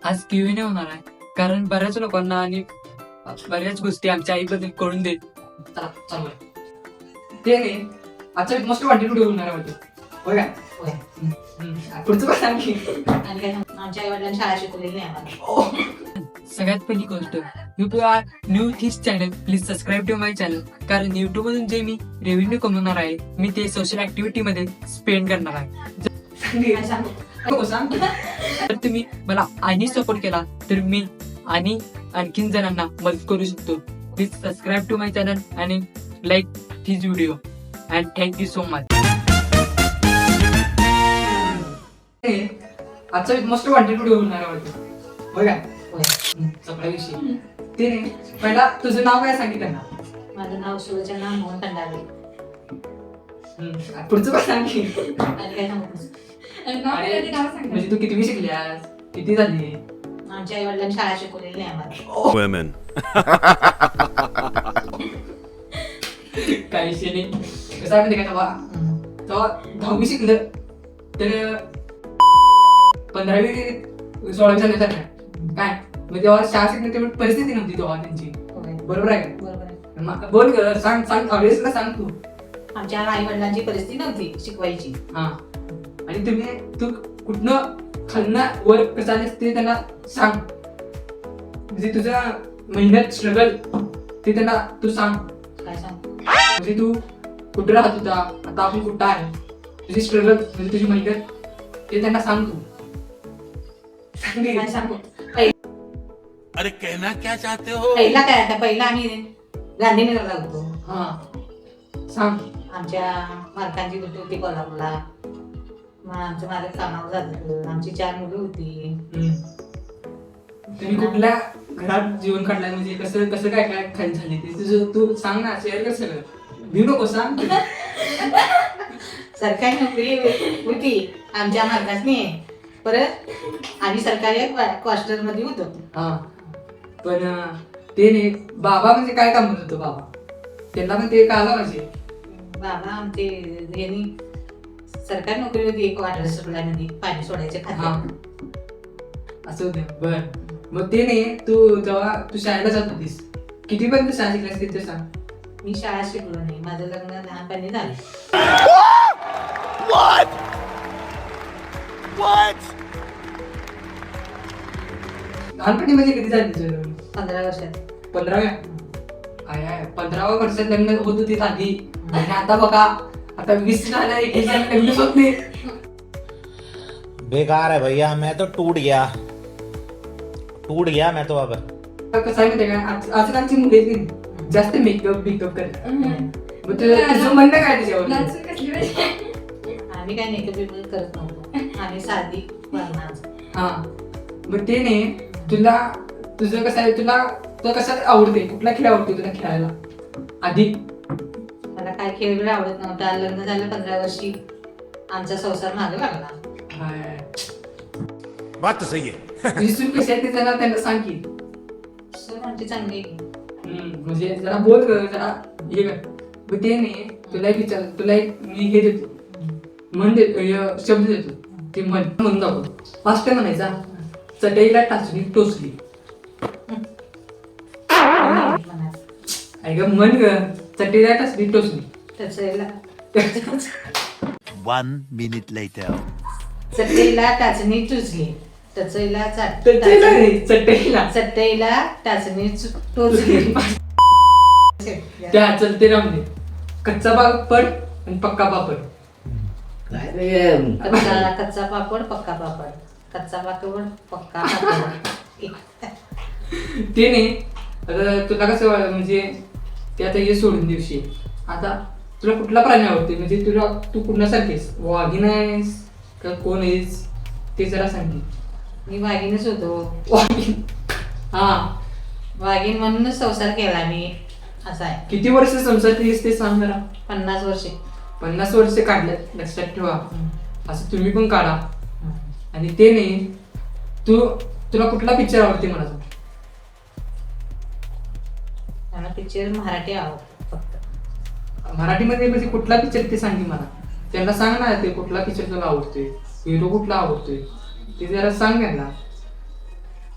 आज Q&A होणार आहे कारण बऱ्याच लोकांना आणि बऱ्याच गोष्टी आमच्या आईबद्दल कळून देत. चला चालू आहे. ते नाही आजचा मस्त वाटली व्हिडिओ होणार आहे होय का? पुढचं पण सांग की. आणि काय आमच्या आई वडिलांनी शाळा शिकवलेली नाही आम्हाला. सगळ्यात पहिली गोष्ट, you are new this channel, please subscribe to my channel. कारण युट्यूब मधून जे मी रेव्हेन्यू कमवणार आहे मी ते सोशल ऍक्टिव्हिटी मध्ये स्पेंड करणार आहे. काय सांगू? तर तुम्ही मला आणि सपोर्ट केला तर मी आणि आणखीन जणांना मदत करू शकतो. Please subscribe to my channel आणि like this video and thank you so much. आजचा मस्त वाटली व्हिडिओ होणार आहे होय का? सगळ्याविषयी ते नाही पहिला तुझं नाव काय सांगितलं ना? माझं नाव सुलोचना मोहन खंडागळे. पुढचं पण सांग की. आणि काय सांगू? म्हणजे तू किती शिकल्यास, किती झाली? आमच्या आई वडिलांनी शाळा शिकवलेली नाही आम्हाला. Women. काही विषय नाही. कसं आहे माहिती का, तेव्हा 10वी शिकलं तर 15वी 16वी झाले तर काय मग तेव्हा शाळा शिकण्याची तेवढी परिस्थिती नव्हती तेव्हा त्यांची. बरोबर आहे का? बरोबर आहे. बोल ग, सांग ऑडियन्सला सांग तू. आमच्या आई वडिलांची परिस्थिती नव्हती शिकवायची. हा आणि तू कुठनं खालनं वर कसं आलीस ते त्यांना सांग. म्हणजे तुझा मेहनत स्ट्रगल ते त्यांना तू सांग. काय सांगू? म्हणजे तू कुठं राहत होता, आता आपण कुठं आहे, तुझी स्ट्रगल म्हणजे तुझी मेहनत ते त्यांना सांग तू. काय सांगू? अरे कहना क्या चाहते हो? पहिला काय आता पहिला आम्ही गांधीनगरला होतो. हा सांग. आमच्या मालकांची बुद्धी होती कोल्हापूरला. मग आमचं मालक कामावर जात होतं. आमची 4 मुलं होती. तुम्ही कुठल्या घरात जीवन काढलाय, म्हणजे कसं कसं काय काय खायला झाले ते तुझं तू सांग ना, शेअर कर सगळं. भिऊ नको, सांग. सरकारी नोकरी होती आमच्या मालकाची. परत आम्ही सरकारी क्वार्टर मध्ये होतो. हा पण ते नाही बाबा म्हणजे काय काम होत होतं बाबा, त्यांना पण ते कळालं पाहिजे. बाबा आमचे यांनी सरकारी नोकरी होती क्वार्टर सप्लायमध्ये पाणी सोडायचे हा खाते. असं होतं. बर मग ते नाही तू जेव्हा तू शाळेला जात होतीस कितीपर्यंत शाळा शिकलास ते सांग. मी शाळा शिकलो नाही. माझं लग्न लहानपणी झालं. लहानपणी म्हणजे किती झाली तुझं? 15 वर्षात. 15व्या? काय आहे 15व्या वर्षात लग्न होत होती आधी आणि आता बघा आता 20 झालं, 21 झालं, लग्नच होत नाही. बेकार है भैया, मैं तो टूट गया मैं तो अब. कसं आहे माहिती आहे का, आजकालची मुले जास्त मेकअप करतात. मग तुझं म्हणणं काय त्याच्यावर? आम्ही काय मेकअप करत नव्हतो. आम्ही साधी वागणार. हा मग ते नाही तुझं कसं आहे, तुला कसं आवडते, कुठला खेळ आवडते तुला खेळायला आधी? मला काय खेळ बिळ आवडत नव्हता. लग्न झालं 15 वर्षी आमचा संसार मागे लागला. बात तो सही है. तुझी सून कशी आहे ते त्यांना सांग की. सर आमची चांगली आहे. म्हणजे जरा बोल कर, जरा हे कर. मग ते नाही तुला एक विचार, तुला एक मी हे देतो, म्हण देतो, शब्द देतो, ते म्हणून दाखव. फास्ट काय म्हणायचा? चटईला टाचणी टोचली. ऐक म्हण ग, चटईला टाचणी टोचली. टचलेला 1 minute later. चटईला टाचणी टुचली. टचईला चटईला चटईला टाचणी टोचली. त्या चलते रामले कच्चा पापड आणि पक्का पापड. कच्चा पापड पक्का पापड. कच्चा पापड पक्का पापड. ते नाही आता तुला कसं म्हणजे ते आता हे सोडून दिवशी आता तुला कुठला प्राणी आवडते, म्हणजे तू कुणासारखीस, वाघीण आहेस का कोण आहेस ते जरा सांग. मी वाघीणच होतो. वाघीण? हा वाघीण म्हणूनच संसार केला मी. असा आहे. किती वर्ष संसार केलीस ते सांग जरा. 50 वर्षे. 50 वर्ष काढल्यात, लक्षात ठेवा. असं तुम्ही पण काढा. आणि ते नाही तुला कुठला पिक्चर आवडते मला सांग. मला पिक्चर मराठी आवडतो फक्त. मराठीमध्ये म्हणजे कुठला पिक्चर ते सांग मला. त्यांना सांग ना ते कुठला पिक्चर तुला आवडतोय, हिरो कुठला आवडतोय ते जरा सांग त्यांना.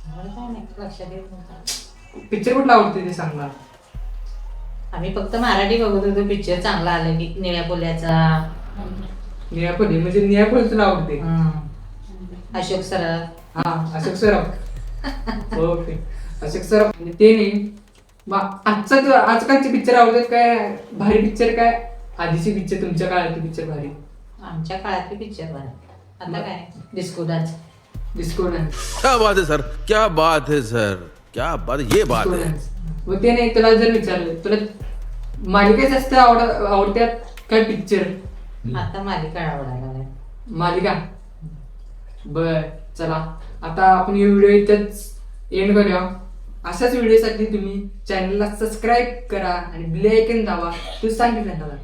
मला काय नाही लक्षात येत नव्हतं. पिक्चर कुठला आवडते ते सांगणार. आम्ही फक्त मराठी बघत होतो पिक्चर चांगला आला की निळ्या पोल्याचा. निळापल्ली म्हणजे निळापल्ली तुला आवडते. अशोक सराफ. हा अशोक सराफ. ओके अशोक सराफ म्हणजे ते नाही. आजकालचे पिक्चर आवडतात काय भारी पिक्चर काय आधीचे पिक्चर तुमच्या काळातले पिक्चर भारी. आमच्या काळातले पिक्चर बरं. आता काय डिस्को डान्स. Disco dance. क्या बात है सर, क्या बात है सर, क्या बात, ये बात है. मग ते नाही तुला जर विचारलं तुला मालिका जास्त आवडत्यात काय पिक्चर. आता मालिका आवडायला लागल्या. मालिका. बर चला आता आपण हे व्हिडिओ इथंच एंड करूया. अशाच व्हिडिओसाठी तुम्ही चॅनलला सबस्क्राईब करा आणि बेल आयकॉन दाबा. तू सांगितलं मला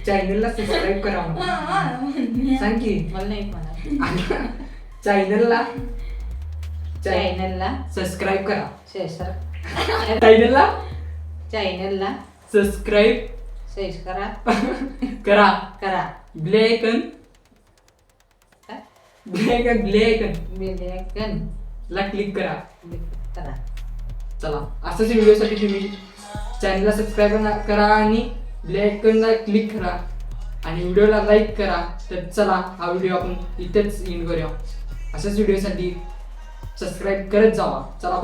चॅनलला सबस्क्राईब करा म्हणून. सांग की. मला नाही म्हणा. चॅनलला चॅनलला सबस्क्राईब करा. शेअर चॅनलला चॅनलला सबस्क्राईब करा करा. करा. बेल आयकॉन बेल ला क्लिक करा. करा. चला असाच व्हिडिओसाठी तुम्ही चॅनलला सबस्क्राईब करा आणि बेल आयकॉनला क्लिक करा आणि व्हिडिओला लाईक करा. तर चला हा व्हिडिओ आपण इथेच एंड करूया. अशाच व्हिडिओसाठी सबस्क्राईब करत जावा. चला.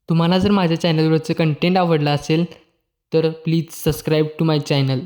तुम्हाला जर माझ्या चॅनलवरचं कंटेंट आवडलं असेल तर please subscribe to my channel.